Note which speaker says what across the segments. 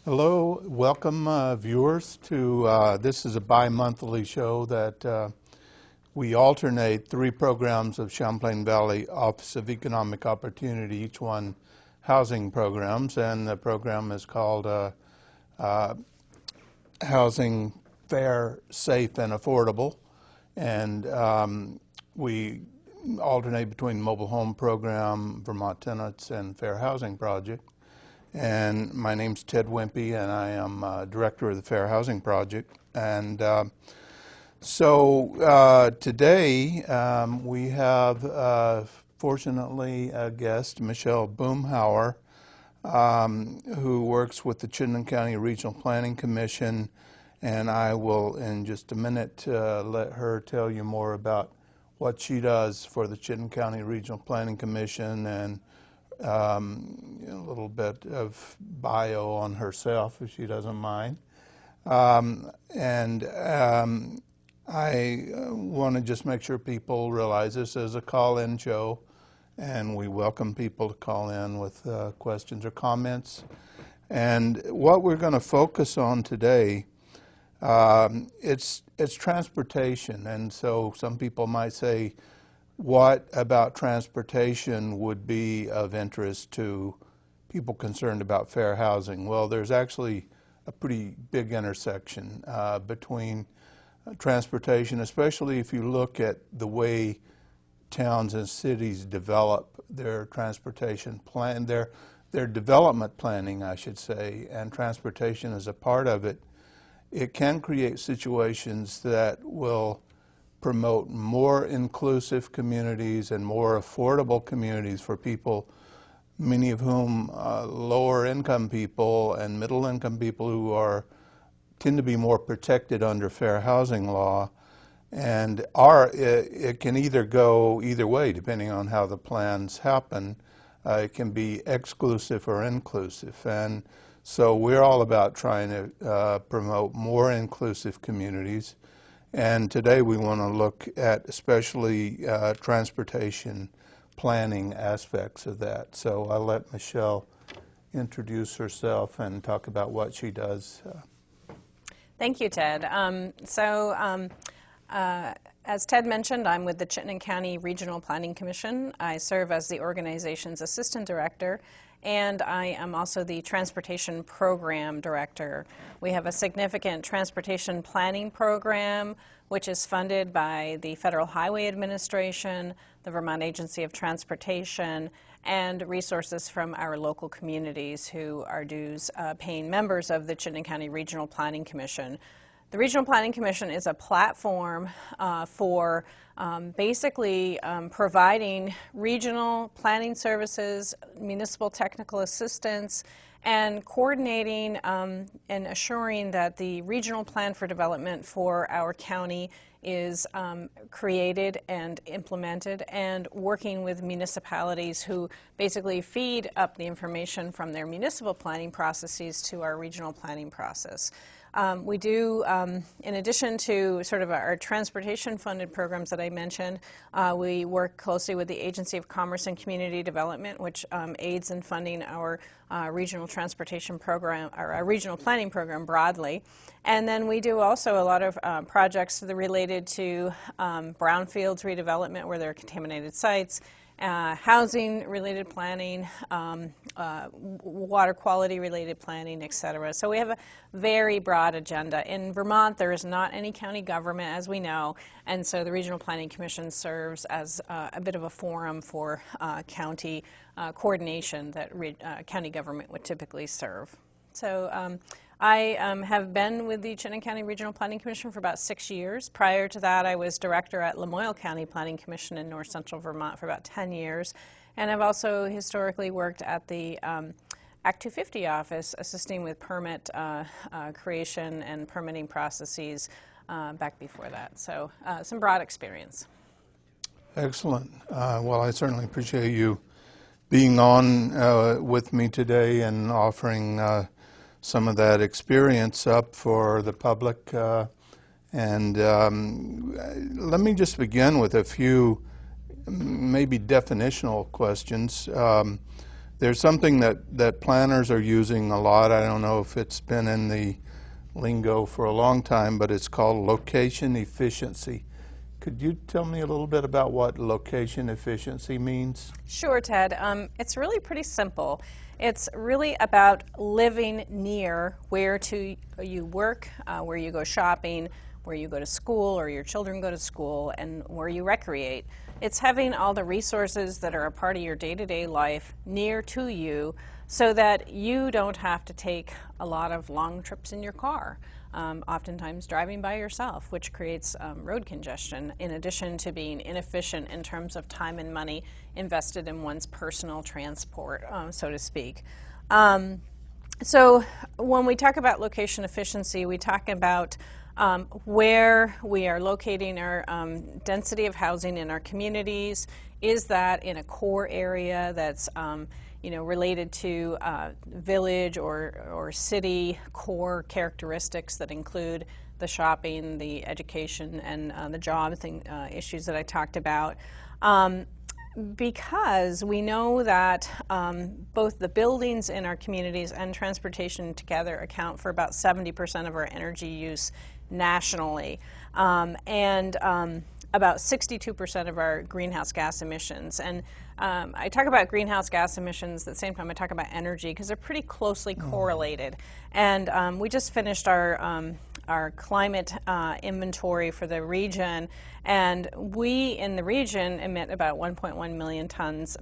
Speaker 1: Hello, welcome viewers to this is a bi-monthly show that we alternate 3 programs of Champlain Valley Office of Economic Opportunity, each one housing programs, and the program is called Housing Fair, Safe, and Affordable. And we alternate between Mobile Home Program, Vermont Tenants, and Fair Housing Project. And my name's Ted Wimpey, and I am Director of the Fair Housing Project. And so today we have, fortunately, a guest, Michelle Boomhowerr, who works with the Chittenden County Regional Planning Commission. And I will, in just a minute, let her tell you more about what she does for the Chittenden County Regional Planning Commission and a little bit of bio on herself, if she doesn't mind. I want to just make sure people realize this is a call-in show, and we welcome people to call in with questions or comments. And what we're going to focus on today, it's transportation. And so some people might say, what about transportation would be of interest to people concerned about fair housing? Well, there's actually a pretty big intersection between transportation, especially if you look at the way towns and cities develop their transportation plan, their development planning, I should say, and transportation is a part of it. It can create situations that will promote more inclusive communities and more affordable communities for people, many of whom lower income people and middle income people who tend to be more protected under fair housing law. And it can either go either way depending on how the plans happen. It can be exclusive or inclusive. And so we're all about trying to promote more inclusive communities. And today we want to look at especially transportation planning aspects of that. So I'll let Michelle introduce herself and talk about what she does.
Speaker 2: Thank you, Ted. As Ted mentioned, I'm with the Chittenden County Regional Planning Commission. I serve as the organization's assistant director, and I am also the Transportation Program Director. We have a significant transportation planning program which is funded by the Federal Highway Administration, the Vermont Agency of Transportation, and resources from our local communities who are dues-paying members of the Chittenden County Regional Planning Commission. The Regional Planning Commission is a platform for basically providing regional planning services, municipal technical assistance, and coordinating and assuring that the regional plan for development for our county is created and implemented, and working with municipalities who basically feed up the information from their municipal planning processes to our regional planning process. We do, in addition to sort of our transportation funded programs that I mentioned, we work closely with the Agency of Commerce and Community Development, which aids in funding our regional transportation program, or our regional planning program broadly. And then we do also a lot of projects that are related to brownfields redevelopment where there are contaminated sites, housing-related planning, water quality-related planning, etc. So we have a very broad agenda. In Vermont, there is not any county government, as we know, and so the Regional Planning Commission serves as a bit of a forum for county coordination that county government would typically serve. So I have been with the Chittenden County Regional Planning Commission for about 6 years. Prior to that, I was director at Lamoille County Planning Commission in north central Vermont for about 10 years. And I've also historically worked at the Act 250 office, assisting with permit creation and permitting processes back before that. So some broad experience.
Speaker 1: Excellent. Well, I certainly appreciate you being on with me today and offering some of that experience up for the public. And let me just begin with a few maybe definitional questions. There's something that planners are using a lot. I don't know if it's been in the lingo for a long time, but it's called location efficiency. Could you tell me a little bit about what location efficiency means?
Speaker 2: Sure, Ted. It's really pretty simple. It's really about living near where you work, where you go shopping, where you go to school or your children go to school, and where you recreate. It's having all the resources that are a part of your day-to-day life near to you so that you don't have to take a lot of long trips in your car, oftentimes driving by yourself, which creates road congestion, in addition to being inefficient in terms of time and money invested in one's personal transport, so to speak. So when we talk about location efficiency, we talk about where we are locating our density of housing in our communities. Is that in a core area that's related to village or city core characteristics that include the shopping, the education, and the job issues that I talked about? Because we know that both the buildings in our communities and transportation together account for about 70% of our energy use nationally, and about 62% of our greenhouse gas emissions. And I talk about greenhouse gas emissions at the same time I talk about energy because they're pretty closely correlated. And we just finished our climate inventory for the region, and we in the region emit about 1.1 million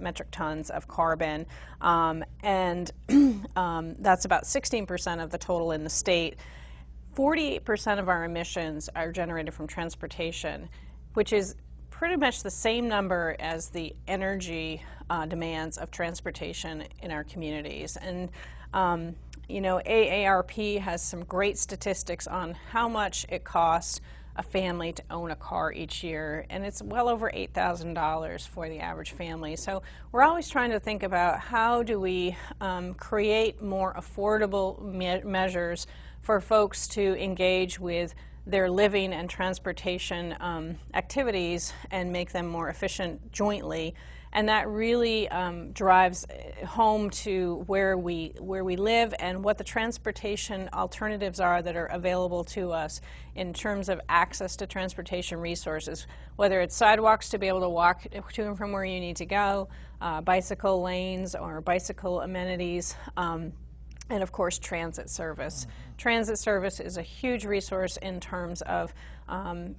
Speaker 2: metric tons of carbon, and that's about 16% of the total in the state. 48% of our emissions are generated from transportation, which is pretty much the same number as the energy demands of transportation in our communities. And AARP has some great statistics on how much it costs a family to own a car each year, and it's well over $8,000 for the average family. So we're always trying to think about how do we create more affordable measures for folks to engage with their living and transportation activities and make them more efficient jointly. And that really drives home to where we live and what the transportation alternatives are that are available to us in terms of access to transportation resources, whether it's sidewalks to be able to walk to and from where you need to go, bicycle lanes or bicycle amenities, and of course transit service. Transit service is a huge resource in terms of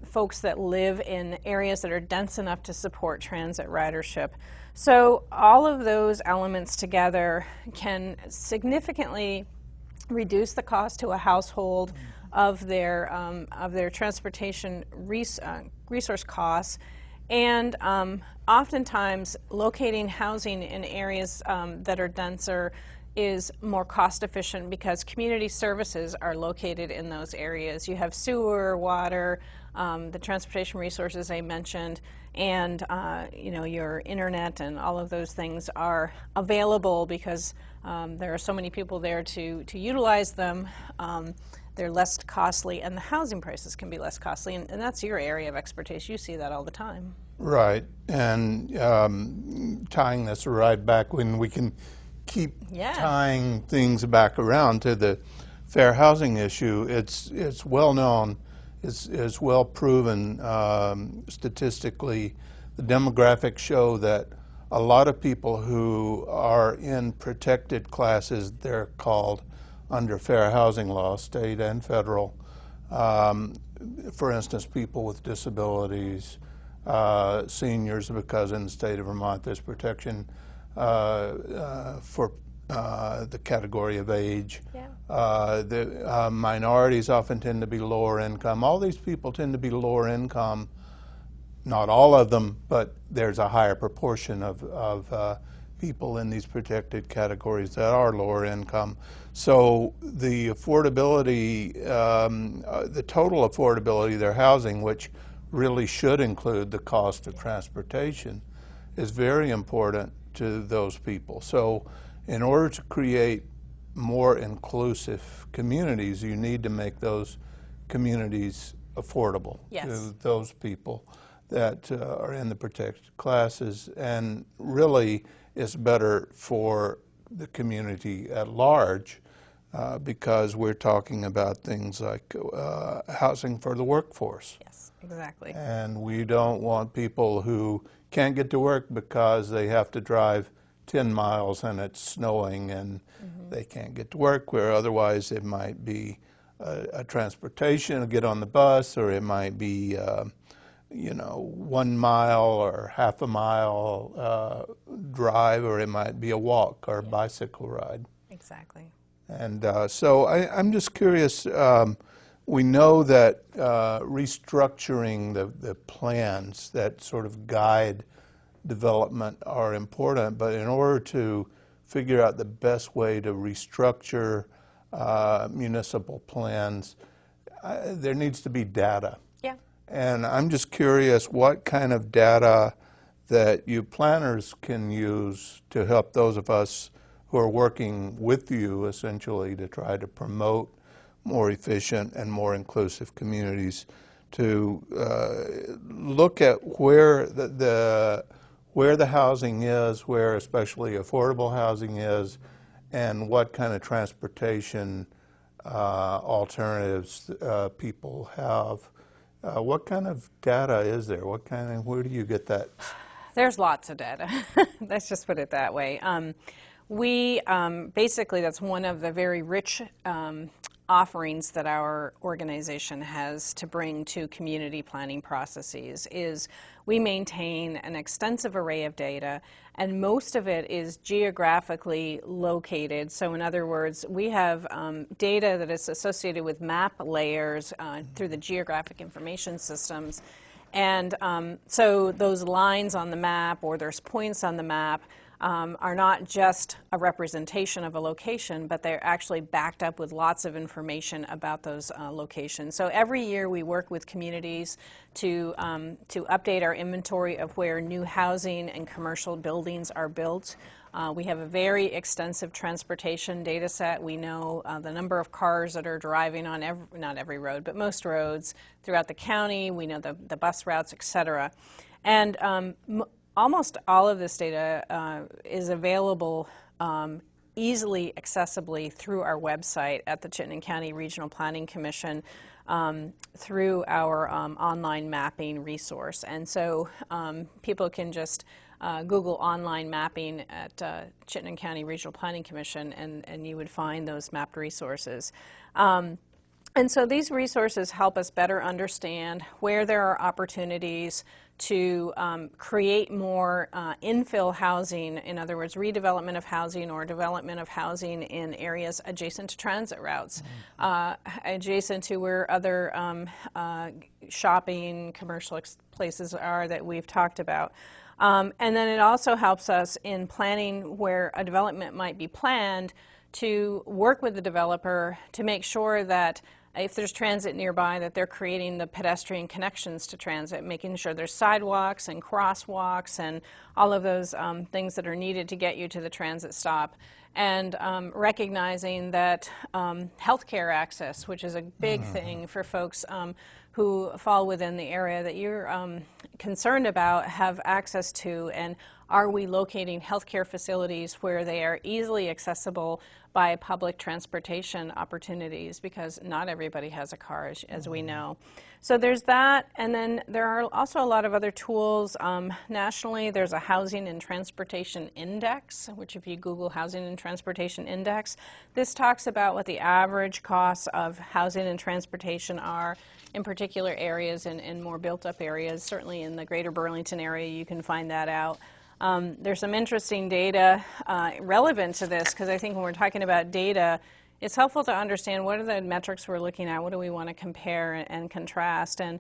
Speaker 2: folks that live in areas that are dense enough to support transit ridership. So all of those elements together can significantly reduce the cost to a household of their transportation resource costs, and oftentimes locating housing in areas that are denser is more cost efficient because community services are located in those areas. You have sewer, water, the transportation resources I mentioned, and your internet and all of those things are available because there are so many people there to utilize them. They're less costly, and the housing prices can be less costly, and that's your area of expertise. You see that all the time.
Speaker 1: Right, and tying this right back when we can keep tying things back around to the fair housing issue. It's well known, it's well proven statistically. The demographics show that a lot of people who are in protected classes, they're called under fair housing law, state and federal. For instance, people with disabilities, seniors, because in the state of Vermont there's protection for the category of age. The minorities often tend to be lower income. All these people tend to be lower income. Not all of them, but there's a higher proportion of people in these protected categories that are lower income. So the affordability, the total affordability of their housing, which really should include the cost of transportation, is very important to those people. So in order to create more inclusive communities, you need to make those communities affordable to those people that are in the protected classes, and really it's better for the community at large, because we're talking about things like housing for the workforce.
Speaker 2: Yes, exactly.
Speaker 1: And we don't want people who can't get to work because they have to drive 10 miles and it's snowing and they can't get to work, where otherwise it might be a transportation, get on the bus, or it might be, 1 mile or half a mile drive, or it might be a walk or a bicycle ride.
Speaker 2: Exactly.
Speaker 1: And so I'm just curious, we know that restructuring the plans that sort of guide development are important, but in order to figure out the best way to restructure municipal plans, there needs to be data.
Speaker 2: Yeah.
Speaker 1: And I'm just curious what kind of data that you planners can use to help those of us who are working with you essentially to try to promote more efficient and more inclusive communities, to look at where the housing is, where especially affordable housing is, and what kind of transportation alternatives people have. What kind of data is there? Where do you get that?
Speaker 2: There's lots of data. Let's just put it that way. We basically, that's one of the very rich offerings that our organization has to bring to community planning processes, is we maintain an extensive array of data, and most of it is geographically located. So in other words, we have data that is associated with map layers through the geographic information systems. And so those lines on the map, or there's points on the map, are not just a representation of a location, but they're actually backed up with lots of information about those locations. So every year we work with communities to update our inventory of where new housing and commercial buildings are built. We have a very extensive transportation data set. We know the number of cars that are driving on not every road, but most roads throughout the county. We know the bus routes, et cetera. And almost all of this data is available easily accessibly through our website at the Chittenden County Regional Planning Commission, through our online mapping resource. And so people can just Google online mapping at Chittenden County Regional Planning Commission, and you would find those mapped resources. And so these resources help us better understand where there are opportunities to create more infill housing, in other words, redevelopment of housing or development of housing in areas adjacent to transit routes, adjacent to where other shopping, commercial places are that we've talked about. And then it also helps us in planning where a development might be planned, to work with the developer to make sure that if there's transit nearby, that they're creating the pedestrian connections to transit, making sure there's sidewalks and crosswalks and all of those things that are needed to get you to the transit stop. And recognizing that healthcare access, which is a big thing for folks who fall within the area that you're concerned about, have access to, and are we locating healthcare facilities where they are easily accessible by public transportation opportunities, because not everybody has a car, as we know. So there's that, and then there are also a lot of other tools. Nationally, there's a Housing and Transportation Index, which if you Google Housing and Transportation Index, this talks about what the average costs of housing and transportation are in particular areas and more built-up areas. Certainly in the greater Burlington area, you can find that out. There's some interesting data relevant to this, because I think when we're talking about data, it's helpful to understand what are the metrics we're looking at, what do we want to compare and contrast. And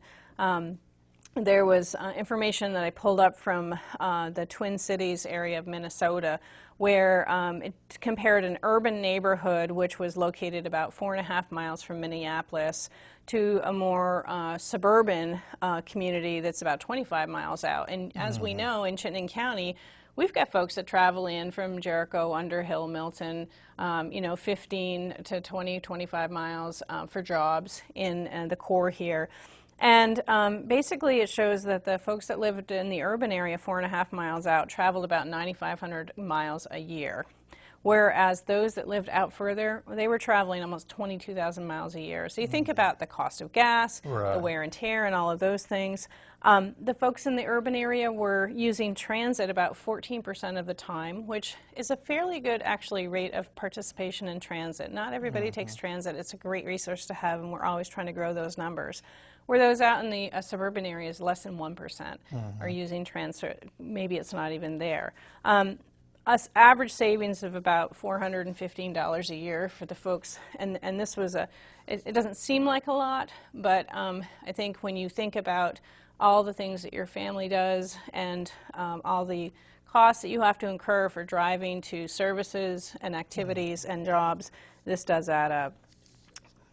Speaker 2: there was information that I pulled up from the Twin Cities area of Minnesota, where it compared an urban neighborhood, which was located about 4.5 miles from Minneapolis, to a more suburban community that's about 25 miles out. And as we know, in Chittenden County, we've got folks that travel in from Jericho, Underhill, Milton, 15 to 20, 25 miles for jobs in the core here. And basically it shows that the folks that lived in the urban area 4.5 miles out traveled about 9,500 miles a year. whereas those that lived out further, they were traveling almost 22,000 miles a year. So you think about the cost of gas, the wear and tear, and all of those things. The folks in the urban area were using transit about 14% of the time, which is a fairly good, actually, rate of participation in transit. Not everybody takes transit. It's a great resource to have, and we're always trying to grow those numbers. Where those out in the suburban areas, less than 1% are using transit. Maybe it's not even there. Us average savings of about $415 a year for the folks, and this was it doesn't seem like a lot, but I think when you think about all the things that your family does and all the costs that you have to incur for driving to services and activities and jobs, this does add up.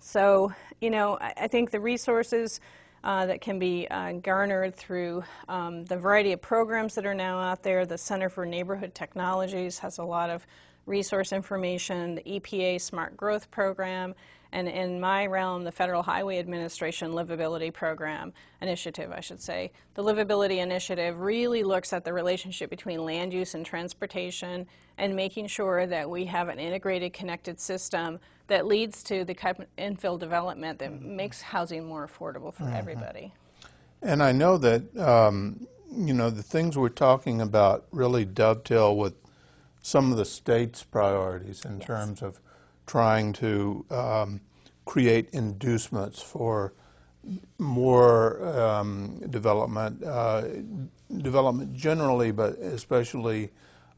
Speaker 2: So, you know, I think the resources that can be garnered through the variety of programs that are now out there. The Center for Neighborhood Technologies has a lot of resource information, the EPA Smart Growth Program, and in my realm, the Federal Highway Administration Livability Program Initiative, I should say. The Livability Initiative really looks at the relationship between land use and transportation and making sure that we have an integrated, connected system that leads to the kind of infill development that makes housing more affordable for everybody.
Speaker 1: And I know that, you know, the things we're talking about really dovetail with some of the state's priorities in terms of trying to create inducements for more development generally, but especially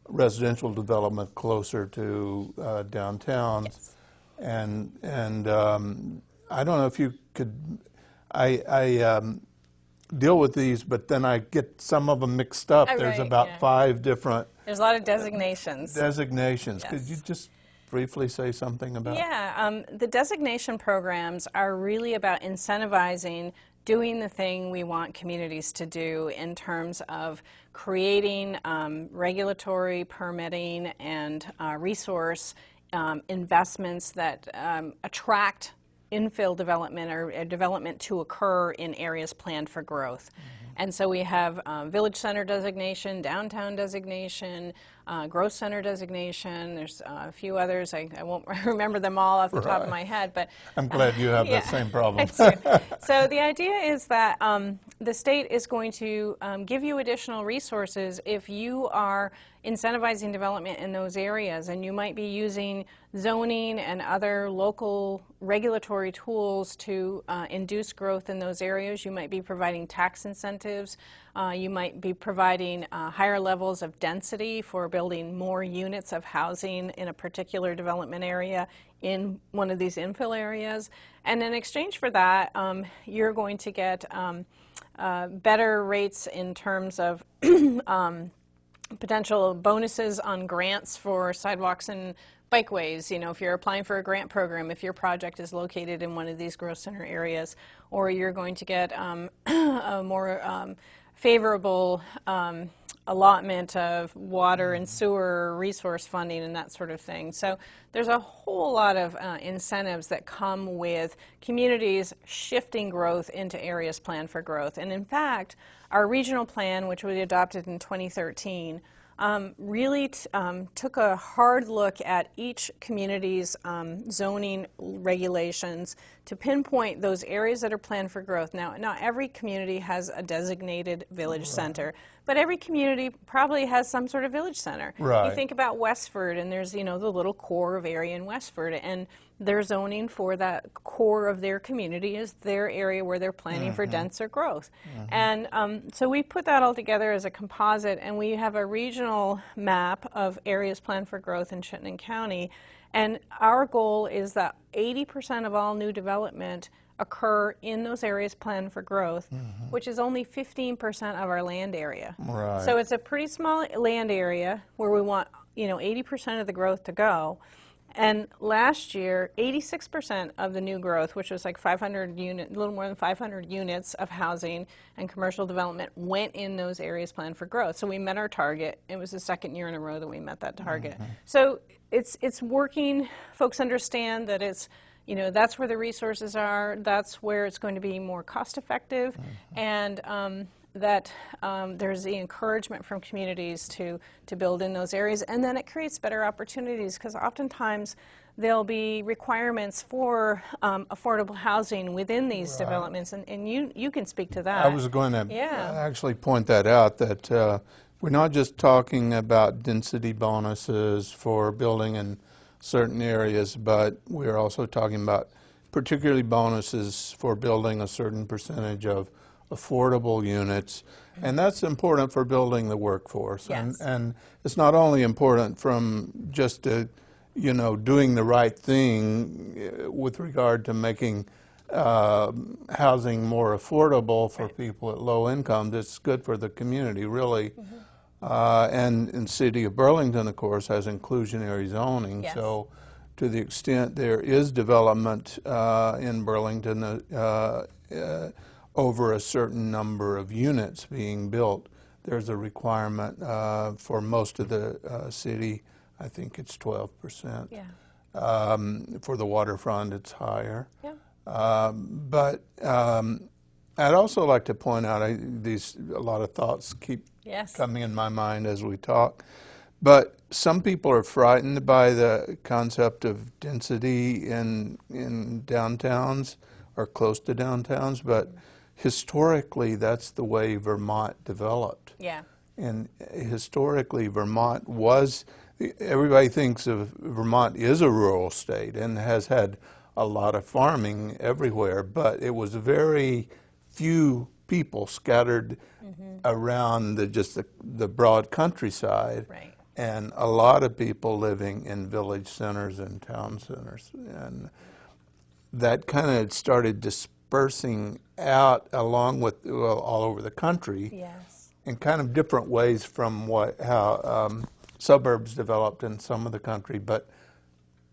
Speaker 1: residential development closer to downtowns. And I don't know if you could, I deal with these, but then I get some of them mixed up. There's about 5 different.
Speaker 2: There's a lot of designations.
Speaker 1: Designations. Yes. Could you just briefly say something about?
Speaker 2: Yeah, the designation programs are really about incentivizing doing the thing we want communities to do in terms of creating regulatory, permitting, and resource investments that attract infill development or development to occur in areas planned for growth. And so we have village center designation, downtown designation, growth center designation. There's a few others. I won't remember them all off the top of my head, but
Speaker 1: I'm glad you have that same problem.
Speaker 2: So the idea is that the state is going to give you additional resources if you are incentivizing development in those areas, and you might be using zoning and other local regulatory tools to induce growth in those areas. You might be providing tax incentives. You might be providing higher levels of density for building more units of housing in a particular development area in one of these infill areas. And in exchange for that, you're going to get better rates in terms of potential bonuses on grants for sidewalks and bikeways. You know, if you're applying for a grant program, if your project is located in one of these growth center areas, or you're going to get a more favorable allotment of water and sewer resource funding and that sort of thing. So there's a whole lot of incentives that come with communities shifting growth into areas planned for growth. And in fact, our regional plan, which we adopted in 2013, really took a hard look at each community's zoning regulations to pinpoint those areas that are planned for growth. Now, not every community has a designated village center, but every community probably has some sort of village center. You think about Westford, and there's, you know, the little core of area in Westford, and their zoning for that core of their community is their area where they're planning for denser growth. And so we put that all together as a composite, and we have a regional map of areas planned for growth in Chittenden County. And our goal is that 80% of all new development occur in those areas planned for growth, which is only 15% of our land area. So it's a pretty small land area where we want, you know, 80% of the growth to go. And last year, 86% of the new growth, which was like 500 units, a little more than 500 units of housing and commercial development, went in those areas planned for growth. So we met our target. It was the second year in a row that we met that target. So it's working. Folks understand that it's, you know, that's where the resources are. That's where it's going to be more cost effective. And that there's the encouragement from communities to build in those areas, and then it creates better opportunities, because oftentimes there'll be requirements for affordable housing within these developments, and you can speak to that.
Speaker 1: I was going to actually point that out, that we're not just talking about density bonuses for building in certain areas, but we're also talking about particularly bonuses for building a certain percentage of affordable units, and that's important for building the workforce.
Speaker 2: Yes.
Speaker 1: And it's not only important from just doing the right thing with regard to making housing more affordable for people at low incomes. It's good for the community, really. And the city of Burlington, of course, has inclusionary zoning.
Speaker 2: Yes.
Speaker 1: So to the extent there is development in Burlington over a certain number of units being built, there's a requirement for most of the city. I think it's 12%.
Speaker 2: Yeah.
Speaker 1: For the waterfront, it's higher.
Speaker 2: Yeah.
Speaker 1: But I'd also like to point out, a lot of thoughts keep coming in my mind as we talk, but some people are frightened by the concept of density in downtowns or close to downtowns, but historically that's the way Vermont developed.
Speaker 2: Yeah.
Speaker 1: And historically Vermont was, everybody thinks of Vermont is a rural state and has had a lot of farming everywhere, but it was very few people scattered around the broad countryside,
Speaker 2: Right.
Speaker 1: and a lot of people living in village centers and town centers. And that kind of started dispersing out along with all over the country.
Speaker 2: Yes.
Speaker 1: In kind of different ways from how suburbs developed in some of the country, but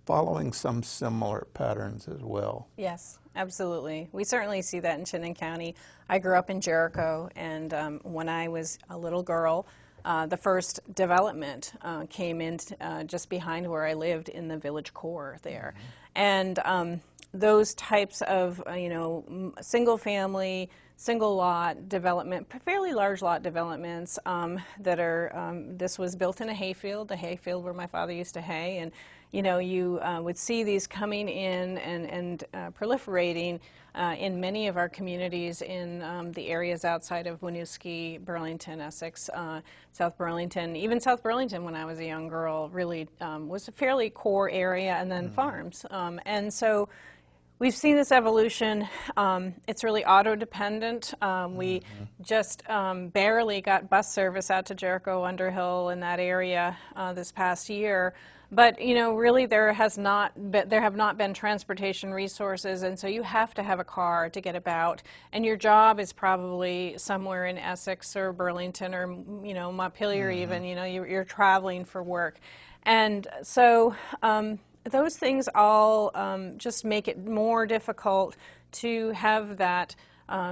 Speaker 1: following some similar patterns as well.
Speaker 2: Yes, absolutely. We certainly see that in Chittenden County. I grew up in Jericho, and when I was a little girl, the first development came in just behind where I lived in the village core there. And those types of, single family, single lot development, fairly large lot developments that are, this was built in a hayfield where my father used to hay, and you would see these coming in and proliferating in many of our communities in the areas outside of Winooski, Burlington, Essex, South Burlington. Even South Burlington, when I was a young girl, really was a fairly core area, and then farms. And so we've seen this evolution. It's really auto-dependent. We just barely got bus service out to Jericho, Underhill, in that area this past year. But really, there have not been transportation resources, and so you have to have a car to get about. And your job is probably somewhere in Essex or Burlington or Montpelier, even. You're traveling for work, and so those things all just make it more difficult to have that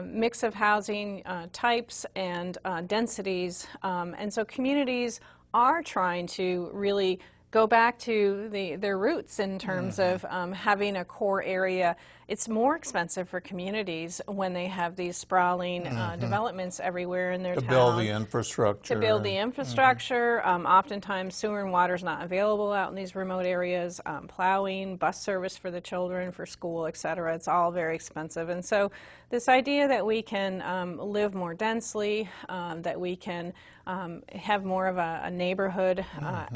Speaker 2: mix of housing types and densities, and so communities are trying to really go back to their roots in terms of having a core area. It's more expensive for communities when they have these sprawling developments everywhere in their town.
Speaker 1: To build the infrastructure.
Speaker 2: To build the infrastructure. Oftentimes sewer and water is not available out in these remote areas. Plowing, bus service for the children, for school, etc. It's all very expensive. And so this idea that we can live more densely, that we can have more of a neighborhood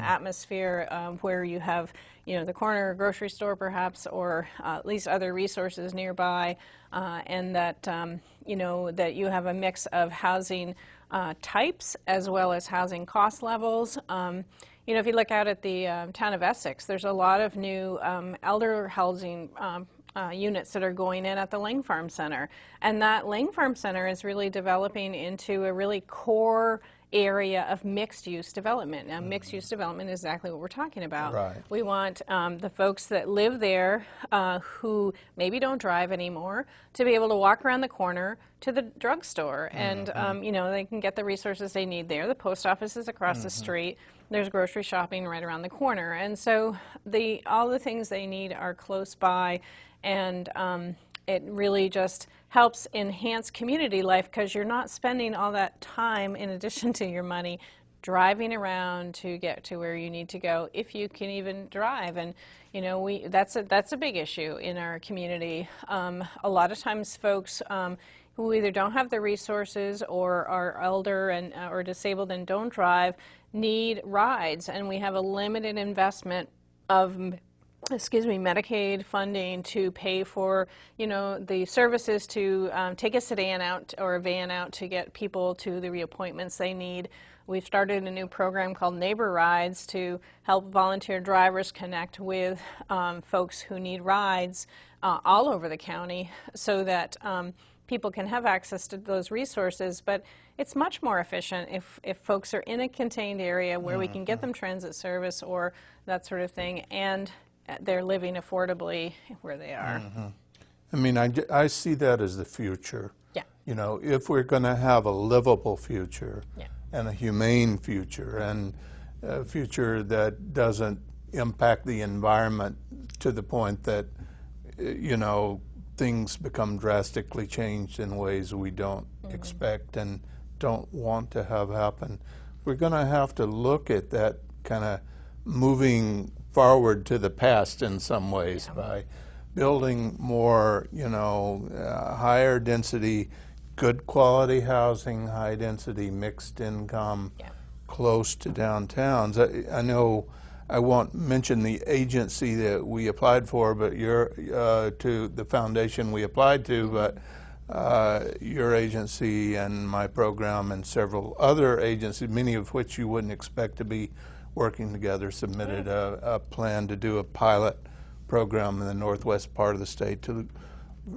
Speaker 2: atmosphere where you have the corner grocery store perhaps, or at least other resources nearby, and that that you have a mix of housing types as well as housing cost levels. If you look out at the town of Essex, there's a lot of new elder housing units that are going in at the Lang Farm Center, and that Lang Farm Center is really developing into a really core area of mixed-use development. Now, mixed-use development is exactly what we're talking about.
Speaker 1: Right.
Speaker 2: We want the folks that live there who maybe don't drive anymore to be able to walk around the corner to the drugstore, and they can get the resources they need there. The post office is across the street. There's grocery shopping right around the corner, and so all the things they need are close by, and it really just helps enhance community life because you're not spending all that time in addition to your money driving around to get to where you need to go, if you can even drive. And you know, that's a big issue in our community. A lot of times folks who either don't have the resources or are elder and or disabled and don't drive need rides, and we have a limited investment of Medicaid funding to pay for, you know, the services to take a sedan out or a van out to get people to the reappointments they need. We've started a new program called Neighbor Rides to help volunteer drivers connect with folks who need rides all over the county so that people can have access to those resources. But it's much more efficient if folks are in a contained area where we can get them transit service or that sort of thing, and they're living affordably where they are.
Speaker 1: I mean, I see that as the future.
Speaker 2: Yeah.
Speaker 1: You know, if we're going to have a livable future and a humane future and a future that doesn't impact the environment to the point that, you know, things become drastically changed in ways we don't expect and don't want to have happen, we're going to have to look at that kind of moving forward to the past in some ways by building more, you know, higher density, good quality housing, high density, mixed income, close to downtowns. I know I won't mention the agency that we applied for, but to the foundation we applied to, but your agency and my program and several other agencies, many of which you wouldn't expect to be working together, submitted a plan to do a pilot program in the northwest part of the state to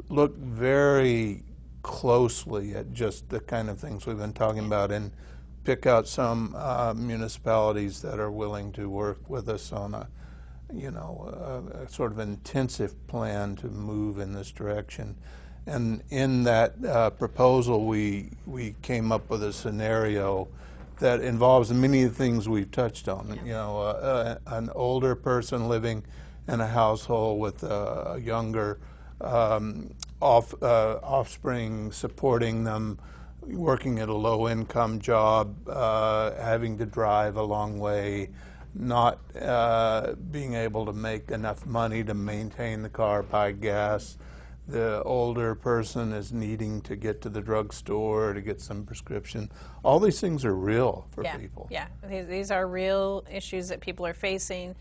Speaker 1: look very closely at just the kind of things we've been talking about and pick out some municipalities that are willing to work with us on a, you know, a sort of intensive plan to move in this direction. And in that proposal, we came up with a scenario that involves many of the things we've touched on. You know, an older person living in a household with a younger offspring, supporting them, working at a low-income job, having to drive a long way, not being able to make enough money to maintain the car, buy gas. The older person is needing to get to the drugstore to get some prescription. All these things are real for people.
Speaker 2: Yeah, these are real issues that people are facing.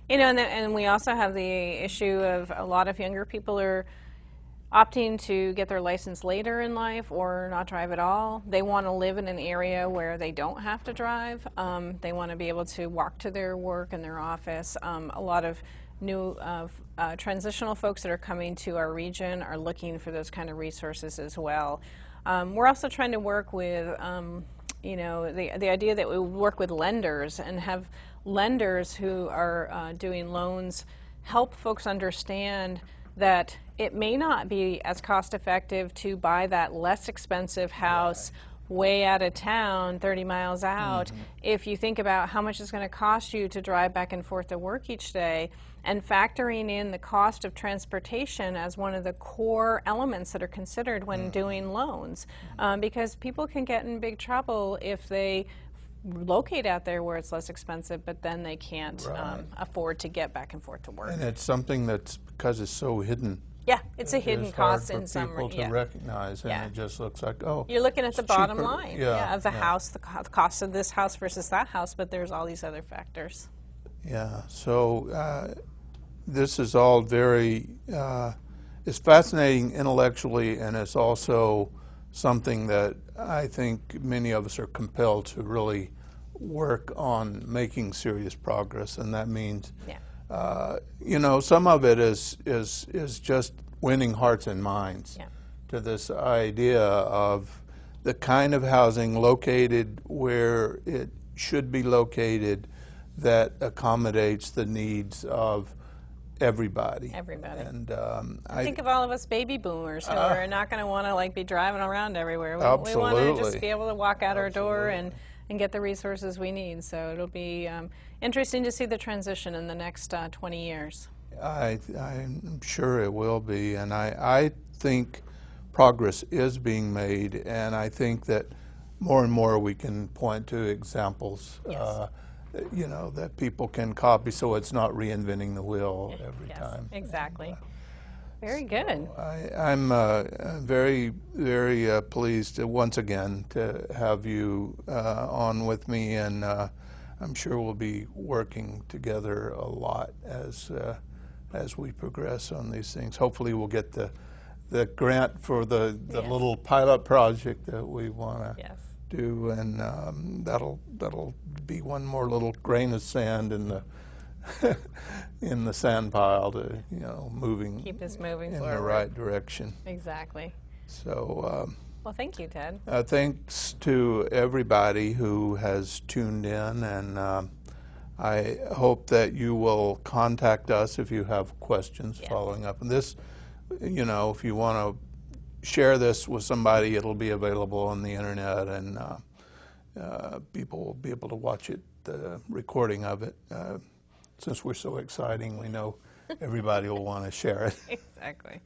Speaker 2: You know, and we also have the issue of a lot of younger people are opting to get their license later in life or not drive at all. They want to live in an area where they don't have to drive. They want to be able to walk to their work and their office. A lot of new transitional folks that are coming to our region are looking for those kind of resources as well. We're also trying to work with, you know, the idea that we work with lenders and have lenders who are doing loans help folks understand that it may not be as cost effective to buy that less expensive house way out of town, 30 miles out, if you think about how much it's going to cost you to drive back and forth to work each day, and factoring in the cost of transportation as one of the core elements that are considered when doing loans. Because people can get in big trouble if they locate out there where it's less expensive, but then they can't afford to get back and forth to work.
Speaker 1: And it's something that's, because it's so hidden.
Speaker 2: Yeah, it's a hidden cost in some.
Speaker 1: It's hard for people to recognize, and it just looks like, oh,
Speaker 2: you're looking at the bottom line of the house, the cost of this house versus that house, but there's all these other factors.
Speaker 1: Yeah, so this is all very, it's fascinating intellectually, and it's also something that I think many of us are compelled to really work on making serious progress, and that means you know, some of it is just winning hearts and minds to this idea of the kind of housing located where it should be located that accommodates the needs of everybody. And
Speaker 2: I think of all of us baby boomers who are not going to want to like be driving around everywhere. We want to just be able to walk out our door and get the resources we need. So it'll be interesting to see the transition in the next 20 years.
Speaker 1: I'm sure it will be, and I think progress is being made, and I think that more and more we can point to examples,
Speaker 2: Yes.
Speaker 1: you know, that people can copy, so it's not reinventing the wheel every
Speaker 2: Yes,
Speaker 1: time.
Speaker 2: exactly. Very
Speaker 1: So
Speaker 2: good.
Speaker 1: I'm very, very pleased once again to have you on with me, and I'm sure we'll be working together a lot as we progress on these things. Hopefully, we'll get the grant for the
Speaker 2: Yes.
Speaker 1: little pilot project that we want to
Speaker 2: Yes.
Speaker 1: do, and that'll be one more little grain of sand in the in the sand pile to, you know, moving
Speaker 2: Keep us moving
Speaker 1: in
Speaker 2: forward.
Speaker 1: the right direction.
Speaker 2: Exactly.
Speaker 1: So
Speaker 2: Well, thank you, Ted.
Speaker 1: thanks to everybody who has tuned in, and I hope that you will contact us if you have questions
Speaker 2: Yes.
Speaker 1: following up. And this, you know, if you want to share this with somebody, it'll be available on the internet, and people will be able to watch it, the recording of it. Since we're so exciting, we know everybody will want to share it.
Speaker 2: Exactly.